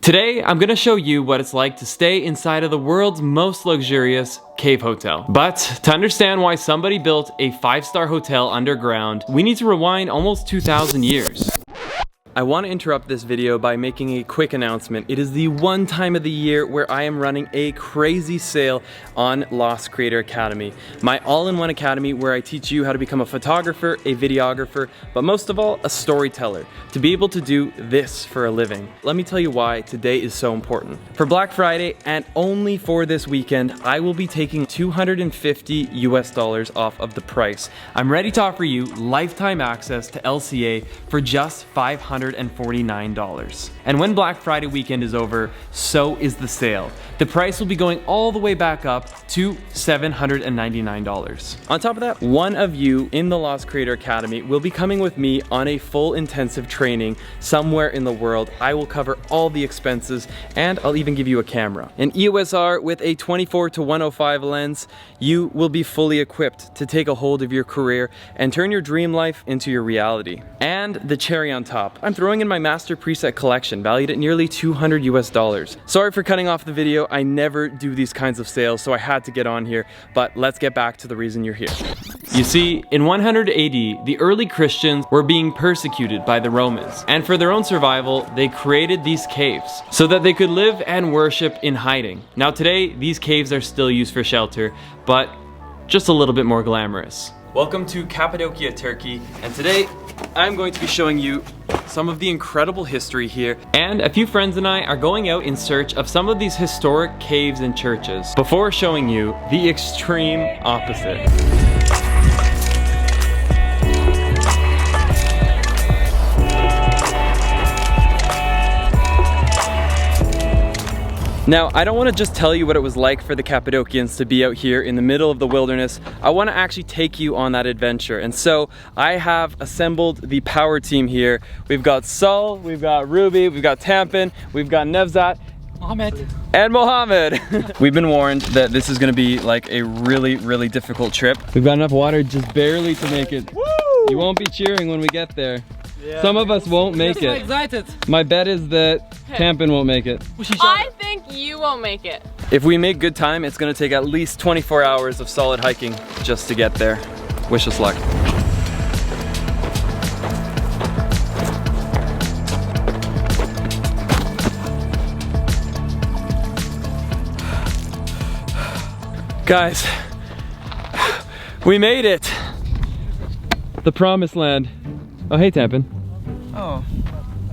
Today, I'm gonna show you what it's like to stay inside of the world's most luxurious cave hotel. But to understand why somebody built a 5-star hotel underground, we need to rewind almost 2,000 years. I want to interrupt this video by making a quick announcement. It is the one time of the year where I am running a crazy sale on Lost Creator Academy, my all-in-one academy where I teach you how to become a photographer, a videographer, but most of all, a storyteller, to be able to do this for a living. Let me tell you why today is so important. For Black Friday, and only for this weekend, I will be taking $250 US off of the price. I'm ready to offer you lifetime access to LCA for just $549. And when Black Friday weekend is over, so is the sale. The price will be going all the way back up to $799. On top of that, one of you in the Lost Creator Academy will be coming with me on a full intensive training somewhere in the world. I will cover all the expenses and I'll even give you a camera. An EOS R with a 24-105 lens, you will be fully equipped to take a hold of your career and turn your dream life into your reality. And the cherry on top, I'm throwing in my master preset collection valued at nearly $200 US. Sorry for cutting off the video. I never do these kinds of sales, so I had to get on here, but let's get back to the reason you're here. You see, in 100 AD, the early Christians were being persecuted by the Romans, and for their own survival, they created these caves so that they could live and worship in hiding. Now today, these caves are still used for shelter, but just a little bit more glamorous. Welcome to Cappadocia, Turkey, and today I'm going to be showing you some of the incredible history here, and a few friends and I are going out in search of some of these historic caves and churches before showing you the extreme opposite. Now, I don't want to just tell you what it was like for the Cappadocians to be out here in the middle of the wilderness. I want to actually take you on that adventure. And so I have assembled the power team here. We've got Saul, we've got Ruby, we've got Tampan, we've got Nevzat, Mohammed, and Mohammed. We've been warned that this is going to be like a really difficult trip. We've got enough water just barely to make it. Woo! You won't be cheering when we get there. Yeah. Some of us won't make it. Excited. My bet is that Tampan won't make it. I think you won't make it. If we make good time, it's gonna take at least 24 hours of solid hiking just to get there. Wish us luck. Guys, we made it. The promised land. Oh, hey, Tampan. Oh,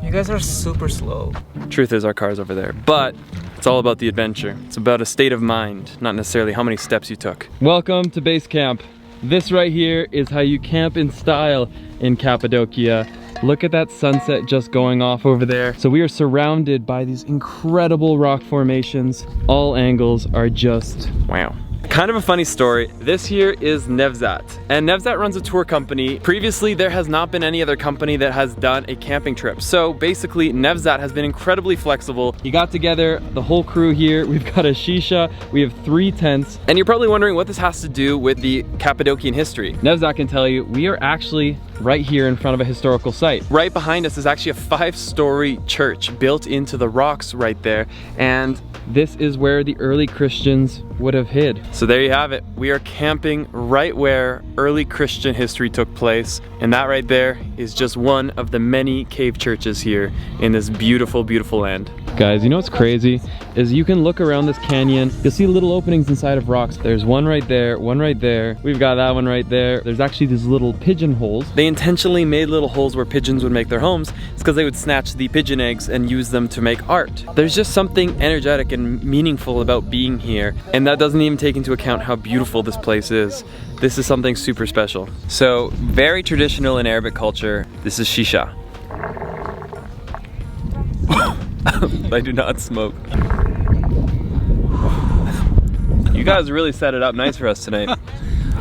you guys are super slow. Truth is, our car's over there, but it's all about the adventure. It's about a state of mind, not necessarily how many steps you took. Welcome to base camp. This right here is how you camp in style in Cappadocia. Look at that sunset just going off over there. So we are surrounded by these incredible rock formations. All angles are just wow. Kind of a funny story. This here is Nevzat, and Nevzat runs a tour company. Previously, there has not been any other company that has done a camping trip. So basically, Nevzat has been incredibly flexible. He got together the whole crew here. We've got a shisha, we have 3 tents. And you're probably wondering what this has to do with the Cappadocian history. Nevzat can tell you, we are actually right here in front of a historical site. Right behind us is actually a 5-story church built into the rocks right there. And this is where the early Christians would have hid. So there you have it. We are camping right where early Christian history took place. And that right there is just one of the many cave churches here in this beautiful, beautiful land. Guys, you know what's crazy? Is you can look around this canyon, you'll see little openings inside of rocks. There's one right there, one right there. We've got that one right there. There's actually these little pigeon holes. They intentionally made little holes where pigeons would make their homes. It's because they would snatch the pigeon eggs and use them to make art. There's just something energetic and meaningful about being here. And that doesn't even take into account how beautiful this place is. This is something super special. So, very traditional in Arabic culture, this is shisha. I do not smoke. You guys really set it up nice for us tonight.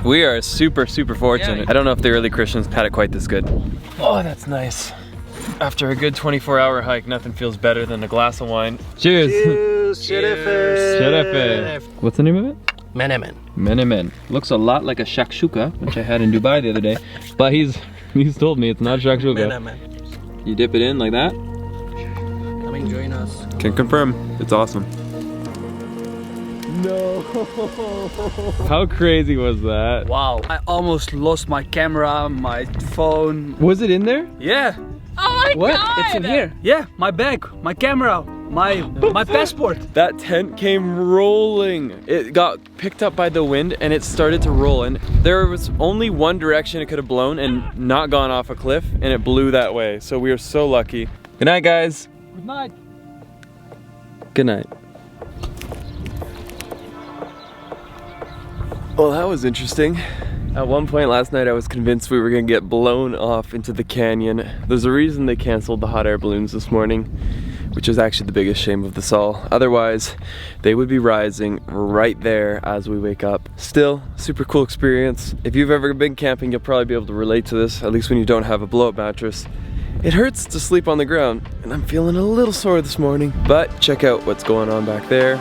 We are super fortunate. Yeah. I don't know if the early Christians had it quite this good. Oh, that's nice. After a good 24-hour hike, nothing feels better than a glass of wine. Cheers! Cheers! Cheers. What's the name of it? Menemen. Menemen. Looks a lot like a shakshuka, which I had in Dubai the other day. But he's told me it's not shakshuka. Menemen. You dip it in like that. coming join us. Can confirm. It's awesome. No. How crazy was that? Wow. I almost lost my camera, my phone. Was it in there? Yeah. Oh my god! It's in here. Yeah, my bag, my camera, my passport. That tent came rolling. It got picked up by the wind and it started to roll. And there was only one direction it could have blown and not gone off a cliff, and it blew that way. So we were so lucky. Good night, guys. Good night. Good night. Well, that was interesting. At one point last night I was convinced we were gonna get blown off into the canyon. There's a reason they canceled the hot air balloons this morning, which is actually the biggest shame of this all. Otherwise, they would be rising right there as we wake up. Still, super cool experience. If you've ever been camping, you'll probably be able to relate to this, at least when you don't have a blow-up mattress. It hurts to sleep on the ground, and I'm feeling a little sore this morning. But check out what's going on back there.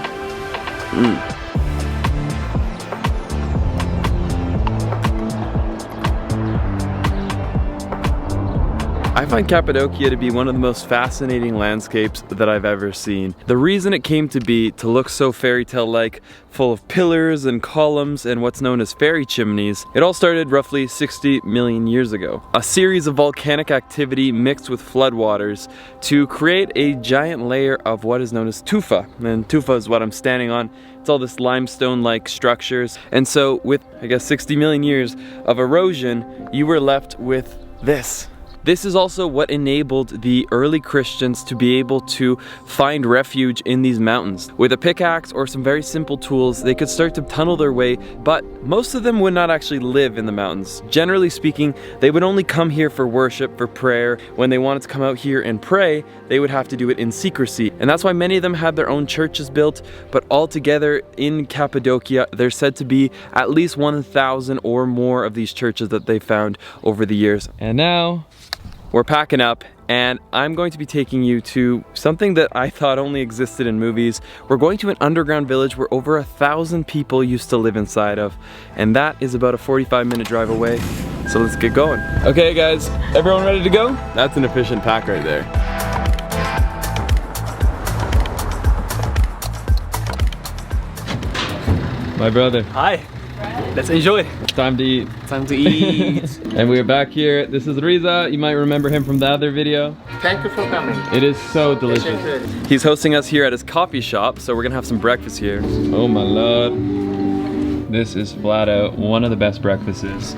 I find Cappadocia to be one of the most fascinating landscapes that I've ever seen. The reason it came to be to look so fairy tale-like, full of pillars and columns and what's known as fairy chimneys, it all started roughly 60 million years ago. A series of volcanic activity mixed with floodwaters to create a giant layer of what is known as tufa. And tufa is what I'm standing on. It's all this limestone-like structures. And so with, I guess, 60 million years of erosion, you were left with this. This is also what enabled the early Christians to be able to find refuge in these mountains. With a pickaxe or some very simple tools, they could start to tunnel their way, but most of them would not actually live in the mountains. Generally speaking, they would only come here for worship, for prayer. When they wanted to come out here and pray, they would have to do it in secrecy. And that's why many of them had their own churches built, but altogether in Cappadocia, there's said to be at least 1,000 or more of these churches that they found over the years. And now, we're packing up, and I'm going to be taking you to something that I thought only existed in movies. We're going to an underground village where over 1,000 people used to live inside of, and that is about a 45-minute drive away. So let's get going. Okay guys, everyone ready to go? That's an efficient pack right there. My brother. Hi. Let's enjoy. Time to eat. Time to eat. And we're back here. This is Riza. You might remember him from the other video. Thank you for coming. It is so delicious. He's hosting us here at his coffee shop, so we're gonna have some breakfast here. Oh my lord. This is flat out one of the best breakfasts.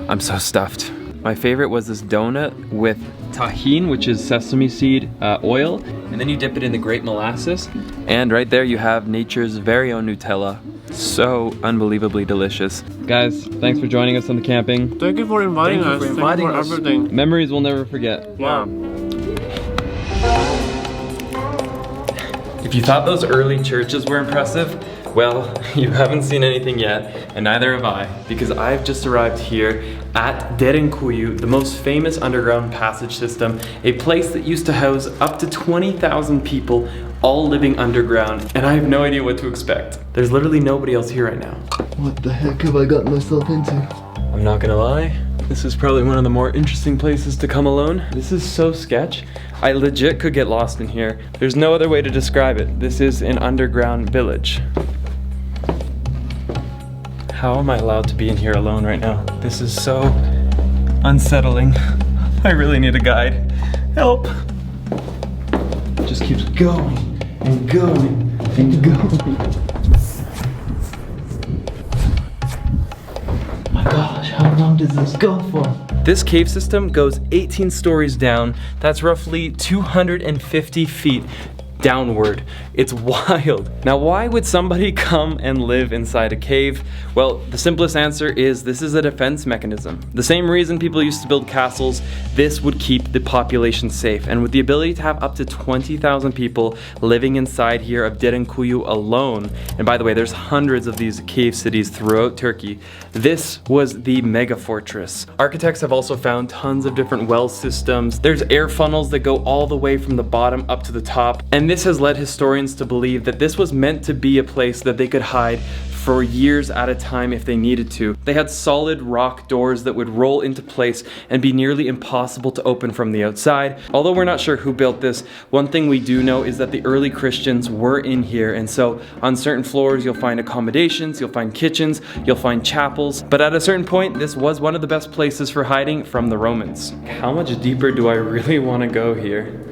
I'm so stuffed. My favorite was this donut with tahine, which is sesame seed oil, and then you dip it in the grape molasses. And right there you have nature's very own Nutella. So unbelievably delicious. Guys, thanks for joining us on the camping. Thank you for inviting us. Thank you for everything. Memories we'll never forget. Yeah. If you thought those early churches were impressive, well, you haven't seen anything yet, and neither have I, because I've just arrived here at Derinkuyu, the most famous underground passage system, a place that used to house up to 20,000 people, all living underground, and I have no idea what to expect. There's literally nobody else here right now. What the heck have I gotten myself into? I'm not gonna lie, this is probably one of the more interesting places to come alone. This is so sketch. I legit could get lost in here. There's no other way to describe it. This is an underground village. How am I allowed to be in here alone right now? This is so unsettling. I really need a guide. Help! It just keeps going and going and going. Oh my gosh, how long does this go for? This cave system goes 18 stories down. That's roughly 250 feet downward. It's wild. Now, why would somebody come and live inside a cave? Well, the simplest answer is this is a defense mechanism. The same reason people used to build castles, this would keep the population safe. And with the ability to have up to 20,000 people living inside here of Derinkuyu alone, and by the way, there's hundreds of these cave cities throughout Turkey, this was the mega fortress. Architects have also found tons of different well systems. There's air funnels that go all the way from the bottom up to the top, and this has led historians to believe that this was meant to be a place that they could hide for years at a time if they needed to. They had solid rock doors that would roll into place and be nearly impossible to open from the outside. Although we're not sure who built this, one thing we do know is that the early Christians were in here, and so on certain floors you'll find accommodations, you'll find kitchens, you'll find chapels, but at a certain point this was one of the best places for hiding from the Romans. How much deeper do I really want to go here?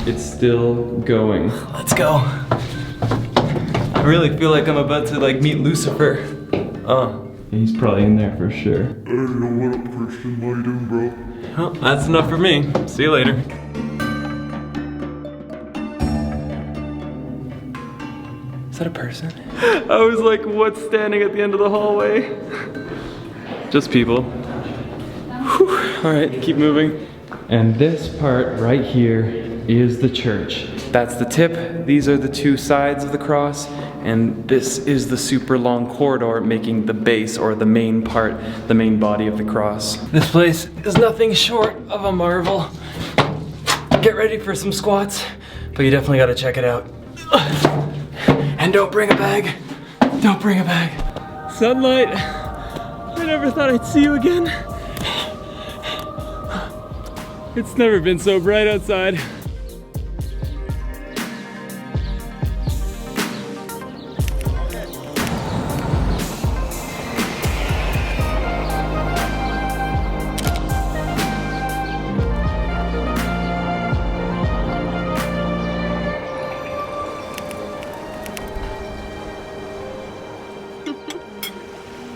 It's still going. Let's go. I really feel like I'm about to like meet Lucifer. He's probably in there for sure. Hey, yo, what up, Christian? How you doing, bro? Well, that's enough for me. See you later. Is that a person? I was like, what's standing at the end of the hallway? Just people. Whew. All right, keep moving. And this part right here is the church. That's the tip. These are the two sides of the cross. And this is the super long corridor making the base, or the main part, the main body of the cross. This place is nothing short of a marvel. Get ready for some squats, but you definitely gotta check it out. And don't bring a bag. Don't bring a bag. Sunlight. I never thought I'd see you again. It's never been so bright outside.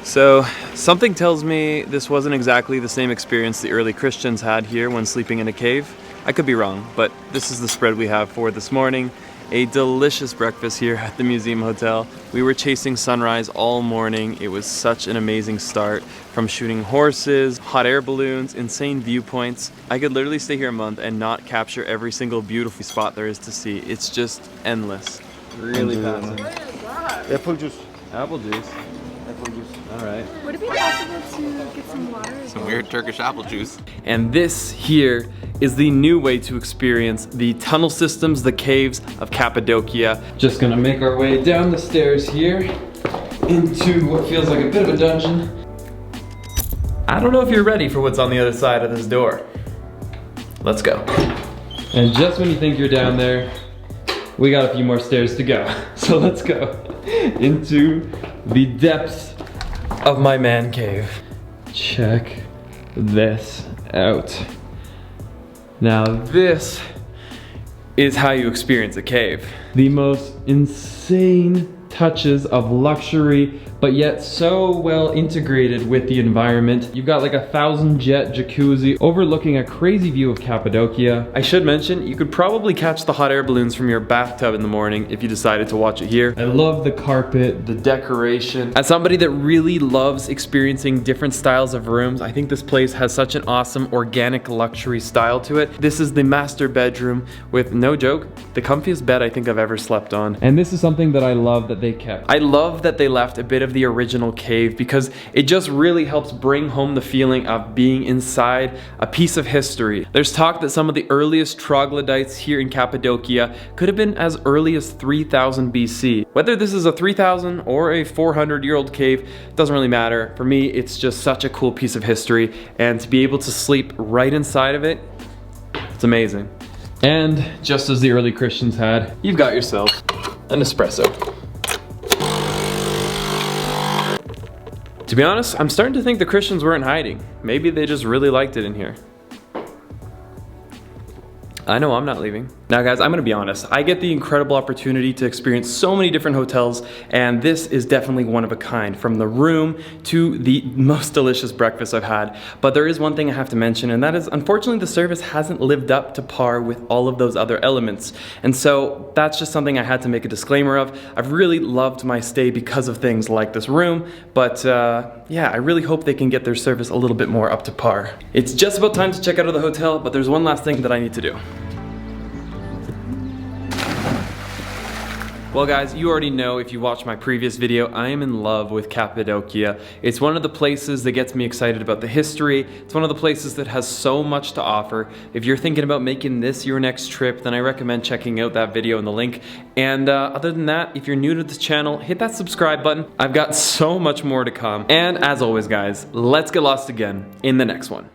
So, something tells me this wasn't exactly the same experience the early Christians had here when sleeping in a cave. I could be wrong, but this is the spread we have for this morning. A delicious breakfast here at the Museum Hotel. We were chasing sunrise all morning. It was such an amazing start. From shooting horses, hot air balloons, insane viewpoints. I could literally stay here a month and not capture every single beautiful spot there is to see. It's just endless. Really passive. Apple juice. Apple juice. Alright. Would it be possible to get some water? Some weird Turkish apple juice. And this here is the new way to experience the tunnel systems, the caves of Cappadocia. Just gonna make our way down the stairs here into what feels like a bit of a dungeon. I don't know if you're ready for what's on the other side of this door. Let's go. And just when you think you're down there, we got a few more stairs to go. So let's go into the depths of my man cave. Check this out. Now this is how you experience a cave. The most insane touches of luxury, but yet so well integrated with the environment. You've got like a 1,000-jet jacuzzi overlooking a crazy view of Cappadocia. I should mention, you could probably catch the hot air balloons from your bathtub in the morning if you decided to watch it here. I love the carpet, the decoration. As somebody that really loves experiencing different styles of rooms, I think this place has such an awesome organic luxury style to it. This is the master bedroom with, no joke, the comfiest bed I think I've ever slept on. And this is something that I love that they kept. I love that they left a bit of the original cave because it just really helps bring home the feeling of being inside a piece of history. There's talk that some of the earliest troglodytes here in Cappadocia could have been as early as 3000 BC. Whether this is a 3000 or a 400-year-old cave doesn't really matter. For me, it's just such a cool piece of history, and to be able to sleep right inside of it, it's amazing. And just as the early Christians had, you've got yourself an espresso. To be honest, I'm starting to think the Christians weren't hiding. Maybe they just really liked it in here. I know I'm not leaving. Now guys, I'm gonna be honest. I get the incredible opportunity to experience so many different hotels, and this is definitely one of a kind, from the room to the most delicious breakfast I've had. But there is one thing I have to mention, and that is, unfortunately, the service hasn't lived up to par with all of those other elements. And so that's just something I had to make a disclaimer of. I've really loved my stay because of things like this room, but yeah, I really hope they can get their service a little bit more up to par. It's just about time to check out of the hotel, but there's one last thing that I need to do. Well guys, you already know if you watched my previous video, I am in love with Cappadocia. It's one of the places that gets me excited about the history. It's one of the places that has so much to offer. If you're thinking about making this your next trip, then I recommend checking out that video in the link. And other than that, if you're new to this channel, hit that subscribe button. I've got so much more to come. And as always guys, let's get lost again in the next one.